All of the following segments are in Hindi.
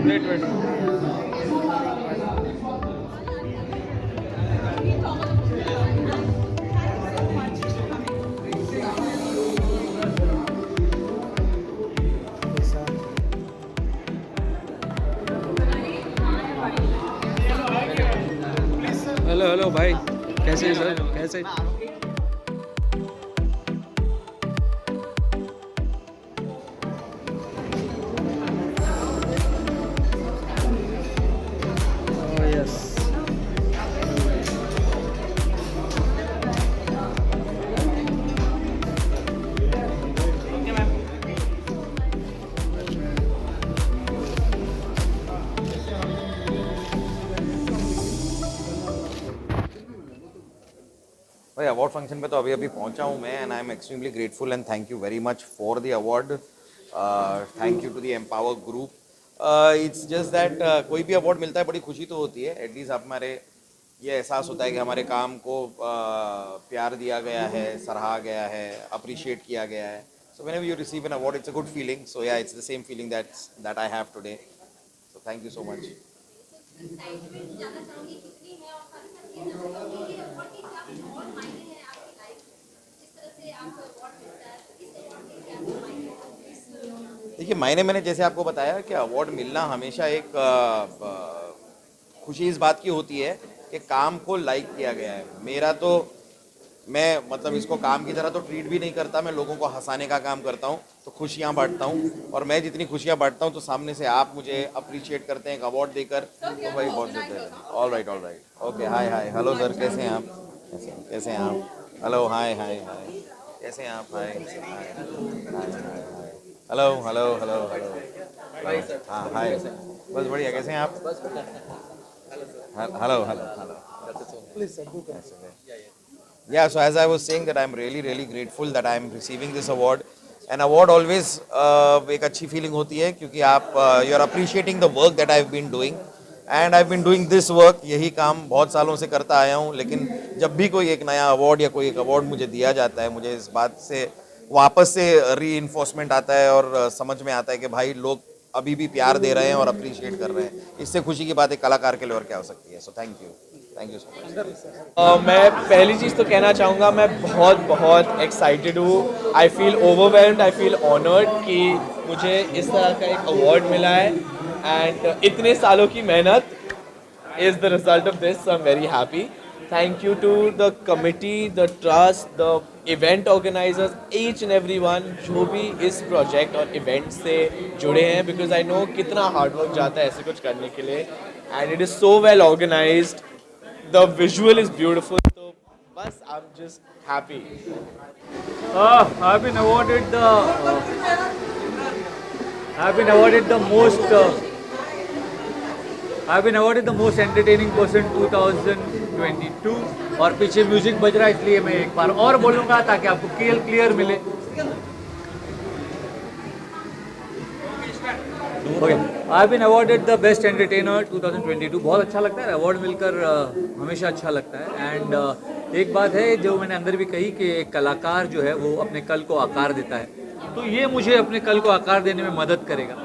वेट वेट हेलो हेलो भाई, कैसे हैं सर? कैसे? Oh yes. भाई अवार्ड फंक्शन पे तो अभी अभी पहुंचा हूं मैं, and I am extremely grateful and thank you very much for the award. Thank you to the Empower group. It's just that कोई भी अवार्ड मिलता है बड़ी खुशी तो होती है, एटलीस्ट हमारे ये एहसास होता है कि हमारे काम को प्यार दिया गया है, सराहा गया है, अप्रिशिएट किया गया है। So whenever you receive an award it's a good feeling. So yeah it's the same feeling that I have today. So thank you so much. Excitement जानना चाहूंगी कितनी है, और साथ ही साथ ये जानना चाहूंगी कि अवार्ड के क्या कुछ और मायने हैं आपकी लाइफ में, जिस तरह से आपको अवार्ड मिलता है, तो इस अवार्ड के क्या क्या मायने हैं? देखिए मायने, मैंने जैसे आपको बताया कि अवार्ड मिलना हमेशा एक खुशी इस बात की होती है कि काम को लाइक किया गया है। मेरा तो मैं मतलब इसको काम की तरह तो ट्रीट भी नहीं करता, मैं लोगों को हंसाने का काम करता हूँ, तो खुशियाँ बांटता हूँ। और मैं जितनी खुशियाँ बांटता हूँ तो सामने से आप मुझे अप्रिशिएट करते हैं एक अवार्ड देकर, तो भाई बहुत देते हैं। All right okay. Hi hi hello sir, कैसे हैं आप? कैसे हैं आप? हेलो हाय हाय हाय, कैसे हैं आप? Hi hi hi. Hello hello hello hello. हाँ हाय, बस बढ़िया। कैसे हैं आप? Hello hello hello. Yeah, so as I was saying that I'm really really grateful that I'm receiving this award. An award always एक अच्छी feeling होती है क्योंकि आप you are appreciating the work that I've been doing and I've been doing this work। यही काम बहुत सालों से करता आया हूँ, लेकिन जब भी कोई एक नया अवार्ड या कोई एक अवार्ड मुझे दिया जाता है, मुझे इस बात से वापस से री-इन्फोर्समेंट आता है और समझ में आता है कि भाई लोग अभी भी प्यार दे रहे हैं और अप्रिशिएट कर रहे हैं। इससे खुशी की बात एक कलाकार के लिए और क्या हो सकती है। सो थैंक यू सो मच। मैं पहली चीज़ तो कहना चाहूँगा, मैं बहुत बहुत एक्साइटेड हूँ। I feel overwhelmed, I feel honoured कि मुझे इस तरह का एक अवार्ड मिला है, एंड इतने सालों की मेहनत is the result of this, so I'm very happy. Thank you to the committee, the trust, the event organizers, each and everyone जो भी इस project और event से जुड़े हैं, because I know कितना hard work जाता है ऐसे कुछ करने के लिए, and it is so well organized, the visual is beautiful, तो बस I'm just happy. I've been awarded the I've been awarded the most I've been awarded the most entertaining person 2022 और पीछे म्यूजिक बज रहा है इसलिए मैं एक बार और बोलूँगा ताकि आपको क्लियर मिले। Okay. I've been awarded the best entertainer 2022। बहुत अच्छा लगता है, अवार्ड मिलकर हमेशा अच्छा लगता है। एंड एक बात है जो मैंने अंदर भी कही कि एक कलाकार जो है वो अपने कल को आकार देता है, तो ये मुझे अपने कल को आकार देने में मदद करेगा।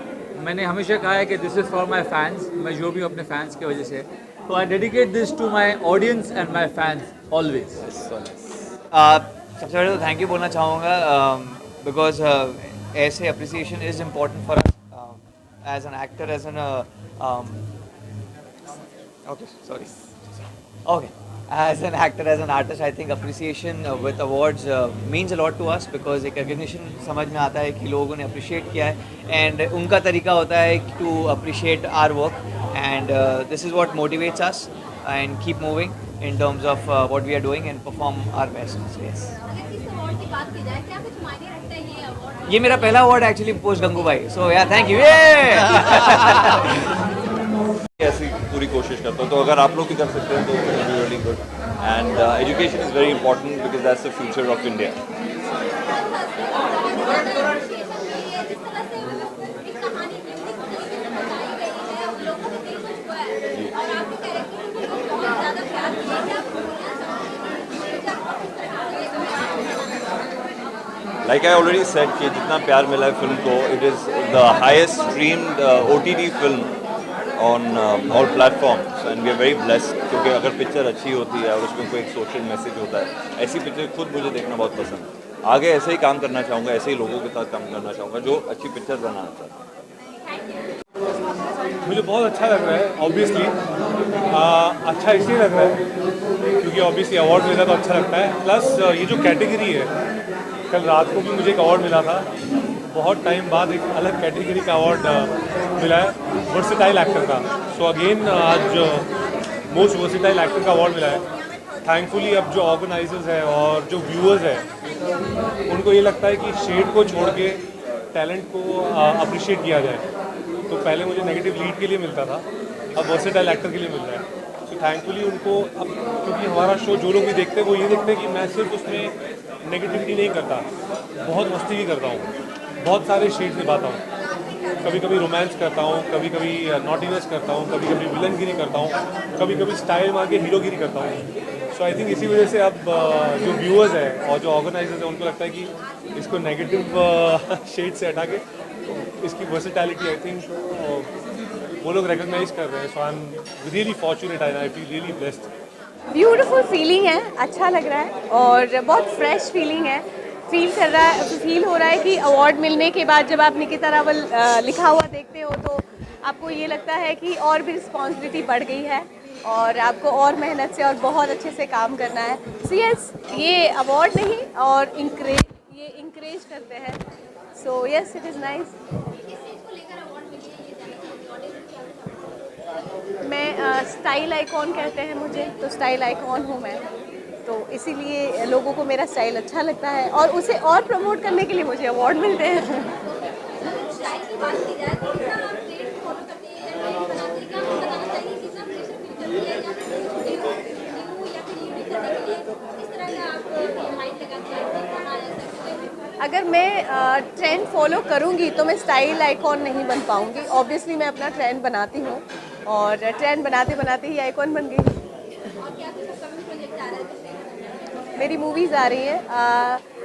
मैंने हमेशा कहा है कि this is for my fans, मैं जो भी अपने फैंस की वजह से, तो I dedicate this to my audience and my fans always. सबसे पहले तो थैंक यू बोलना चाहूँगा बिकॉज ऐसे appreciation is important for us as an actor, as an as an actor, as an artist, I think appreciation with awards means a lot to us because एक recognition समझ में आता है कि लोगों ने appreciate किया है, and उनका तरीका होता है to appreciate our work, and this is what motivates us and keep moving in terms of what we are doing and perform our best. So, yes. अगर इस अवार्ड की बात की जाए, क्या कुछ मायने रखता है ये अवार्ड? ये मेरा पहला award actually post Gangubai, so yeah, thank you. ऐसी पूरी कोशिश करता हूँ, तो अगर आप लोग भी कर सकते हैं तो really good. And education is very important because that's the future of India. Like I already said कि जितना प्यार मिला है फिल्म को, it is the highest streamed OTT film on all platforms and we are very blessed क्योंकि अगर पिक्चर अच्छी होती है और उसमें कोई एक सोशल मैसेज होता है, ऐसी पिक्चर खुद मुझे देखना बहुत पसंद है। आगे ऐसे ही काम करना चाहूँगा, ऐसे ही लोगों के साथ काम करना चाहूँगा जो अच्छी पिक्चर बनाना चाहते हैं। मुझे बहुत अच्छा लग रहा है ऑब्वियसली। अच्छा इसलिए लग रहा है क्योंकि ऑब्वियसली अवार्ड मिला तो अच्छा लगता है, प्लस ये जो कैटेगरी है, कल रात को भी मुझे एक अवार्ड मिला था, बहुत टाइम बाद एक अलग कैटेगरी का अवार्ड मिला है, वर्सेटाइल एक्टर का। सो अगेन आज मोस्ट वर्सेटाइल एक्टर का अवार्ड मिला है। थैंकफुली अब जो ऑर्गेनाइजर्स हैं और जो व्यूअर्स हैं उनको ये लगता है कि शेड को छोड़ के टैलेंट को अप्रिशिएट किया जाए। तो पहले मुझे नेगेटिव लीड के लिए मिलता था, अब वर्सेटाइल एक्टर के लिए मिल रहा है। सो थैंकफुली उनको अब, क्योंकि हमारा शो जो लोग भी देखते हैं वो ये देखते हैं कि मैं सिर्फ उसमें नेगेटिविटी नहीं करता, बहुत मस्ती भी करता हूँ, बहुत सारे शेड्स निभाता हूँ। कभी कभी रोमांस करता हूँ, कभी कभी नॉटीनेस करता हूँ, कभी कभी विलनगिरी करता हूँ, कभी कभी स्टाइल मार के हीरोगिरी करता हूँ। सो आई थिंक इसी वजह से अब जो व्यूअर्स हैं और जो ऑर्गेनाइजर्स हैं उनको लगता है कि इसको नेगेटिव शेड से हटा के इसकी वर्सेटैलिटी आई थिंक वो लोग रिकॉग्नाइज कर रहे हैं। So I am really fortunate, I feel really blessed. Beautiful feeling है, अच्छा लग रहा है और बहुत फ्रेश फीलिंग है। फील हो रहा है कि अवार्ड मिलने के बाद जब आप निकिता रावल लिखा हुआ देखते हो तो आपको ये लगता है कि और भी रिस्पॉन्सिबिलिटी बढ़ गई है और आपको और मेहनत से और बहुत अच्छे से काम करना है। सो यस, ये अवार्ड नहीं और इंकरेज करते हैं। So yes, it is nice. मैं स्टाइल आइकॉन कहते हैं मुझे, तो स्टाइल आइकॉन हूँ मैं, तो इसीलिए लोगों को मेरा स्टाइल अच्छा लगता है और उसे और प्रमोट करने के लिए मुझे अवार्ड मिलते हैं। स्टाइल की बात की जाए तो कितना आप ट्रेंड फॉलो करते हैं या ट्रेंड बनाते हैं, क्या आपको बताना चाहिए कितना प्रेशर फील करती है या फिर न्यू या फिर यूनिक करने के लिए किस तरह का आप माइंड लगाते हैं खाना या सब? अगर मैं ट्रेंड फॉलो करूंगी तो मैं स्टाइल आइकॉन नहीं बन पाऊंगी। ऑब्वियसली मैं अपना ट्रेंड बनाती हूँ और ट्रेंड बनाते बनाते ही आइकॉन बन गई। और क्या कुछ अपकमिंग प्रोजेक्ट आ रहा है? मेरी मूवीज़ आ रही है।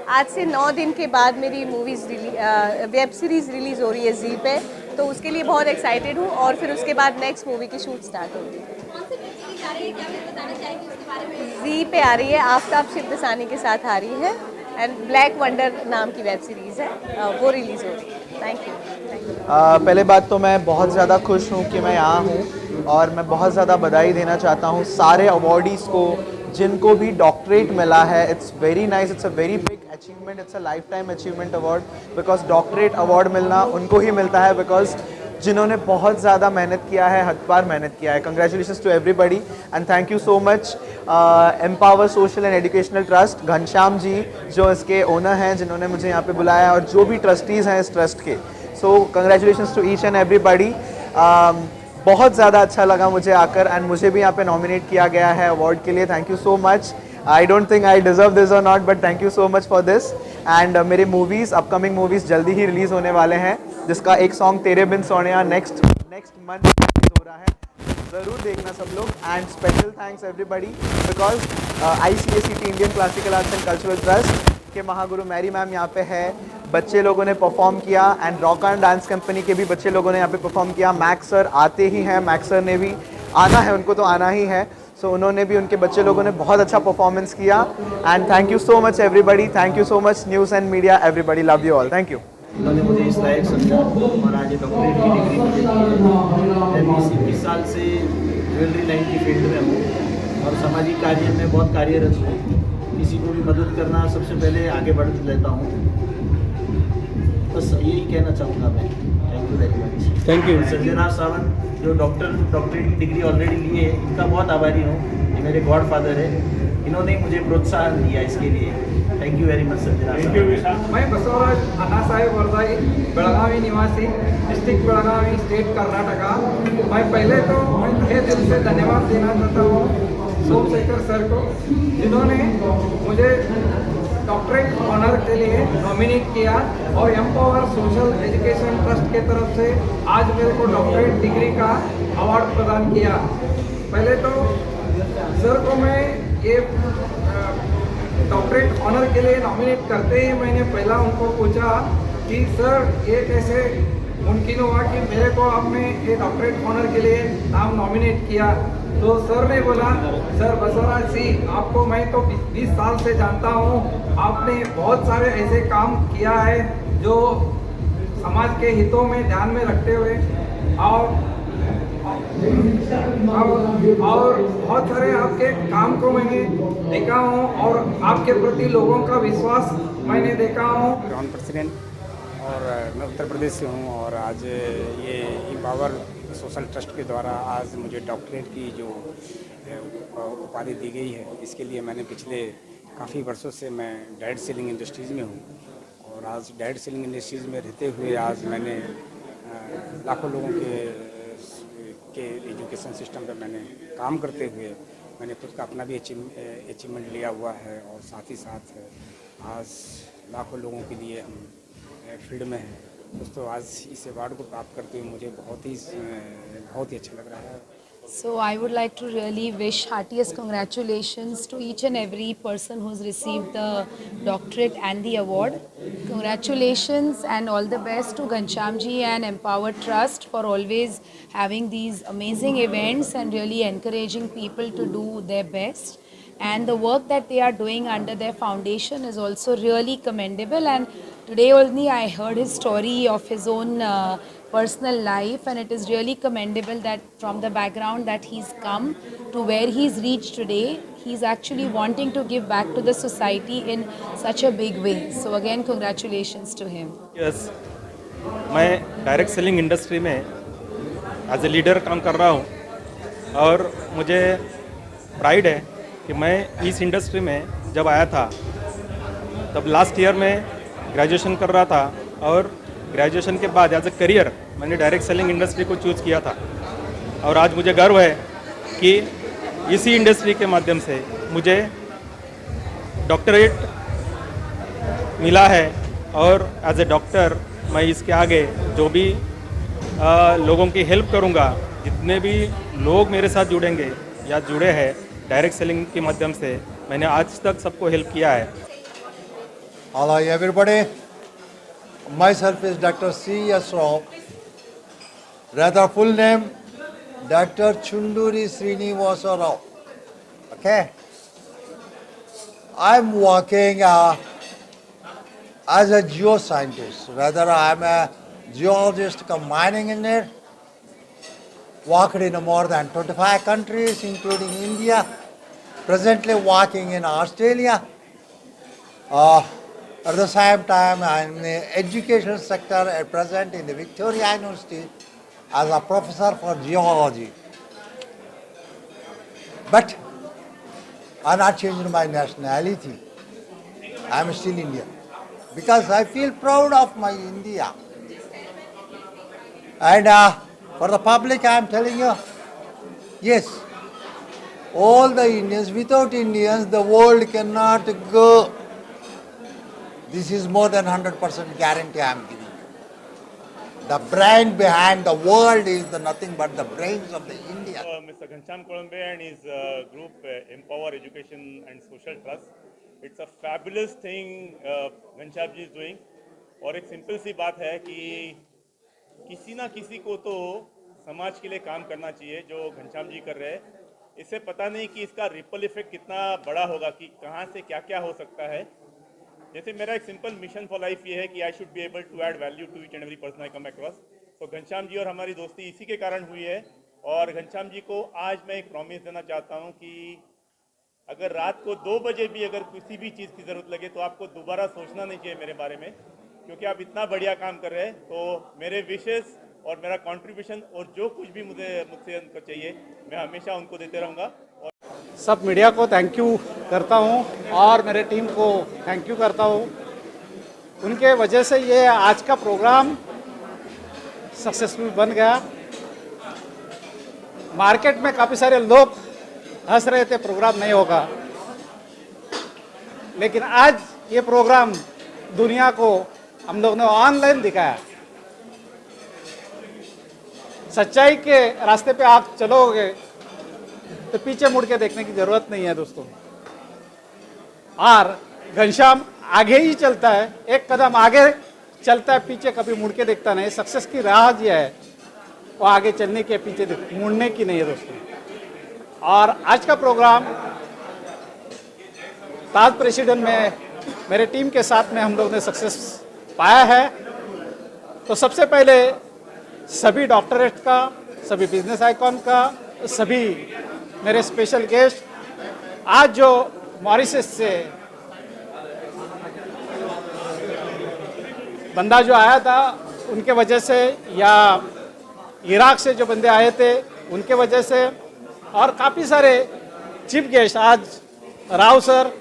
आज से 9 दिन के बाद मेरी वेब सीरीज़ रिलीज़ हो रही है जी पे, तो उसके लिए बहुत एक्साइटेड हूँ और फिर उसके बाद नेक्स्ट मूवी की शूट स्टार्ट होगी। कौन सी वेब सीरीज आ रही है, क्या मुझे बताना चाहेंगे उसके बारे में? जी पे आ रही है, आफ्ताब शिवदसानी के साथ आ रही है एंड ब्लैक वंडर नाम की वेब सीरीज़ है, वो रिलीज़ हो रही है। Thank you. पहले बात तो मैं बहुत ज़्यादा खुश हूँ कि मैं यहाँ हूँ और मैं बहुत ज़्यादा बधाई देना चाहता हूँ सारे अवॉर्डीज़ को जिनको भी डॉक्टरेट मिला है। It's very nice, it's a very big achievement, it's a life time achievement award because doctorate award मिलना उनको ही मिलता है बिकॉज जिन्होंने बहुत ज़्यादा मेहनत किया है, हद पार मेहनत किया है। Congratulations to everybody and thank you so much empower social and educational trust, Ghanshyam ji जो इसके ओनर हैं जिन्होंने मुझे यहाँ पे बुलाया और जो भी ट्रस्टीज़ हैं इस ट्रस्ट के। So congratulations to each and everybody. बहुत ज़्यादा अच्छा लगा मुझे आकर एंड मुझे भी यहाँ पे नॉमिनेट किया गया है अवार्ड के लिए। Thank you so much. I don't think I deserve this और not but thank you so much for this. And मेरे मूवीज़, अपकमिंग मूवीज़ जल्दी ही रिलीज़ होने वाले हैं जिसका एक सॉन्ग तेरे बिन सोनिया नेक्स्ट मंथ रिलीज हो रहा है, ज़रूर देखना सब लोग। And special thanks everybody because ICACT Indian classical arts and cultural trust के महागुरु मैरी मैम यहाँ पे है, बच्चे लोगों ने परफॉर्म किया and rock and dance company के भी बच्चे लोगों ने यहाँ पे परफॉर्म किया। मैक्स सर आते ही हैं, मैक्स सर ने भी आना है, उनको तो आना ही है। सो उन्होंने भी, उनके बच्चे लोगों ने बहुत अच्छा परफॉर्मेंस किया and thank you so much everybody. Thank you so much news and media, everybody love you all. Thank you. उन्होंने मुझे इस लायक समझा और आज डॉक्टरेट की डिग्री मुझे दी है। मैं 20-21 साल से ज्वेलरी लाइन की फील्ड में हूँ और सामाजिक कार्य में बहुत कार्यरत हूँ। किसी को भी मदद करना सबसे पहले आगे बढ़ लेता हूँ, बस यही कहना चाहूँगा मैं। Thank you very much. Thank you. Sanjay Rao Sawant जो डॉक्टरेट की डिग्री ऑलरेडी लिए है, इनका बहुत आभारी हूँ। ये मेरे गॉड फादर है, इन्होंने मुझे प्रोत्साहन दिया इसके लिए। Thank you very much Sanjay Rao. मैं बसवराज अण्णासाहेब वरदाई, बेळगावी निवासी, डिस्ट्रिक्ट बेळगावी, स्टेट कर्नाटका। मैं पहले तो मैं तहे दिल से धन्यवाद देना चाहता हूँ सोमशेखर सर को जिन्होंने मुझे डॉक्टरेट ऑनर के लिए नॉमिनेट किया और एम्पावर सोशल एजुकेशन ट्रस्ट के तरफ से आज मेरे को डॉक्टरेट डिग्री का अवार्ड प्रदान किया। पहले तो सर को मैं ये डॉक्टरेट ऑनर के लिए नॉमिनेट करते ही मैंने पहला उनको पूछा कि सर ये कैसे मुमकिन हुआ कि मेरे को आपने ये डॉक्टरेट ऑनर के लिए नाम नॉमिनेट किया। तो सर ने बोला, सर बसवराज सिंह आपको मैं तो 20 साल से जानता हूँ, आपने बहुत सारे ऐसे काम किया है जो समाज के हितों में ध्यान में रखते हुए और बहुत सारे आपके काम को मैंने देखा हूँ और आपके प्रति लोगों का विश्वास मैंने देखा हूँ। ग्राउंड प्रेसिडेंट और मैं उत्तर प्रदेश से हूँ और आज ये एम्पावर सोशल ट्रस्ट के द्वारा आज मुझे डॉक्टरेट की जो उपाधि दी गई है, इसके लिए मैंने पिछले काफ़ी वर्षों से मैं डायरेक्ट सेलिंग इंडस्ट्रीज़ में हूँ और आज डायरेक्ट सेलिंग इंडस्ट्रीज़ में रहते हुए आज मैंने लाखों लोगों के एजुकेशन सिस्टम पे मैंने काम करते हुए मैंने खुद का अपना भी अचीवमेंट लिया हुआ है और साथ ही साथ आज लाखों लोगों के लिए हम फील्ड में हैं। दोस्तों आज इस अवार्ड को प्राप्त करते हुए मुझे बहुत ही अच्छा लग रहा है। So I would like to really wish heartiest congratulations to each and every person who's received the doctorate and the award. Congratulations and all the best to Ghanshyamji and Empower Trust for always having these amazing events and really encouraging people to do their best. And the work that they are doing under their foundation is also really commendable. And today only I heard his story of his own personal life, and it is really commendable that from the background that he's come to where he's reached today, he's actually wanting to give back to the society in such a big way. So again, congratulations to him. Yes, मैं डायरेक्ट सेलिंग इंडस्ट्री में एज ए लीडर काम कर रहा हूँ और मुझे प्राइड है कि मैं इस इंडस्ट्री में जब आया था तब लास्ट ईयर में ग्रेजुएशन कर रहा था और ग्रेजुएशन के बाद एज ए करियर मैंने डायरेक्ट सेलिंग इंडस्ट्री को चूज़ किया था और आज मुझे गर्व है कि इसी इंडस्ट्री के माध्यम से मुझे डॉक्टरेट मिला है और एज ए डॉक्टर मैं इसके आगे जो भी लोगों की हेल्प करूंगा, जितने भी लोग मेरे साथ जुड़ेंगे या जुड़े हैं डायरेक्ट सेलिंग के माध्यम से, मैंने आज तक सबको हेल्प किया है। Hello everybody, myself is Dr. C.S. Rao, rather full name Dr. Chunduri Srinivasa Rao. Okay, I'm working as a geoscientist, rather I'm a geologist come mining engineer, worked in more than 25 countries including India, presently working in Australia. At the same time, I'm in the education sector at present in the Victoria University as a professor for geology. But I'm not changing my nationality. I'm still Indian because I feel proud of my India. And for the public, I'm telling you, yes, all the Indians, without Indians, the world cannot go. This is more than 100% guarantee I am giving you. The brain behind the world is nothing but the brains of the India. Mr. Ghanshyam Kolombe and his group Empower Education and Social Trust. It's a fabulous thing Ghanshyam ji is doing. और एक सिंपल सी बात है कि किसी ना किसी को तो समाज के लिए काम करना चाहिए जो घनश्याम जी कर रहे हैं। इससे पता नहीं कि इसका रिपल इफेक्ट कितना बड़ा होगा, कि कहाँ से क्या क्या हो सकता है। जैसे मेरा एक सिंपल मिशन फॉर लाइफ ये है कि I should be able to add value to each and every person I come across. तो घनश्याम जी और हमारी दोस्ती इसी के कारण हुई है। और घनश्याम जी को आज मैं एक प्रॉमिस देना चाहता हूँ कि अगर रात को 2 बजे भी अगर किसी भी चीज़ की ज़रूरत लगे तो आपको दोबारा सोचना नहीं चाहिए मेरे बारे में, क्योंकि आप इतना बढ़िया काम कर रहे हैं। तो मेरे विशेष और मेरा कंट्रीब्यूशन और जो कुछ भी मुझसे उनको चाहिए मैं हमेशा उनको देते रहूँगा। सब मीडिया को थैंक यू करता हूँ और मेरे टीम को थैंक यू करता हूँ। उनके वजह से ये आज का प्रोग्राम सक्सेसफुल बन गया। मार्केट में काफ़ी सारे लोग हंस रहे थे प्रोग्राम नहीं होगा, लेकिन आज ये प्रोग्राम दुनिया को हम लोग ने ऑनलाइन दिखाया। सच्चाई के रास्ते पे आप चलोगे तो पीछे मुड़ के देखने की जरूरत नहीं है दोस्तों। और घनश्याम आगे ही चलता है, एक कदम आगे चलता है पीछे, कभी मुड़ के देखता नहीं। सक्सेस की राह जो है वो आगे चलने के, पीछे मुड़ने की नहीं है दोस्तों। और आज का प्रोग्राम ताज प्रेसिडेंट में मेरे टीम के साथ में हम लोग ने सक्सेस पाया है। तो सबसे पहले सभी डॉक्टरेट का, सभी बिजनेस आइकॉन का, सभी मेरे स्पेशल गेस्ट, आज जो मॉरिशस से बंदा जो आया था उनके वजह से, या इराक से जो बंदे आए थे उनके वजह से, और काफ़ी सारे चीफ गेस्ट आज राव सर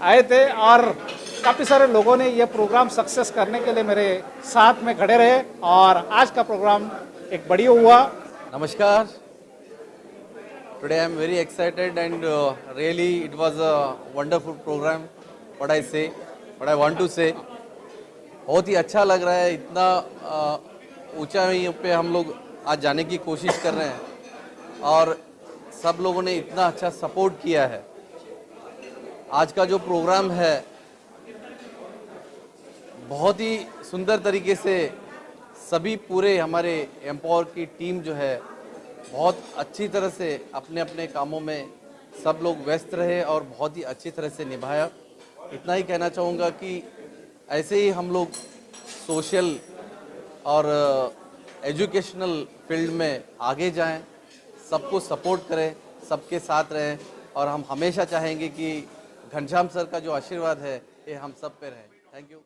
आए थे, और काफ़ी सारे लोगों ने ये प्रोग्राम सक्सेस करने के लिए मेरे साथ में खड़े रहे, और आज का प्रोग्राम एक बढ़िया हुआ। Namaskar. Today I am very excited and really it was a wonderful program. What I say, what I want to say, बहुत ही अच्छा लग रहा है। इतना ऊंचाई पे हम लोग आज जाने की कोशिश कर रहे हैं, और सब लोगों ने इतना अच्छा सपोर्ट किया है। आज का जो प्रोग्राम है बहुत ही सुंदर तरीके से सभी पूरे हमारे एम्पावर की टीम जो है बहुत अच्छी तरह से अपने अपने कामों में सब लोग व्यस्त रहे और बहुत ही अच्छी तरह से निभाया। इतना ही कहना चाहूँगा कि ऐसे ही हम लोग सोशल और एजुकेशनल फील्ड में आगे जाएं, सबको सपोर्ट करें, सबके साथ रहें, और हम हमेशा चाहेंगे कि घनश्याम सर का जो आशीर्वाद है ये हम सब पे रहे। Thank you.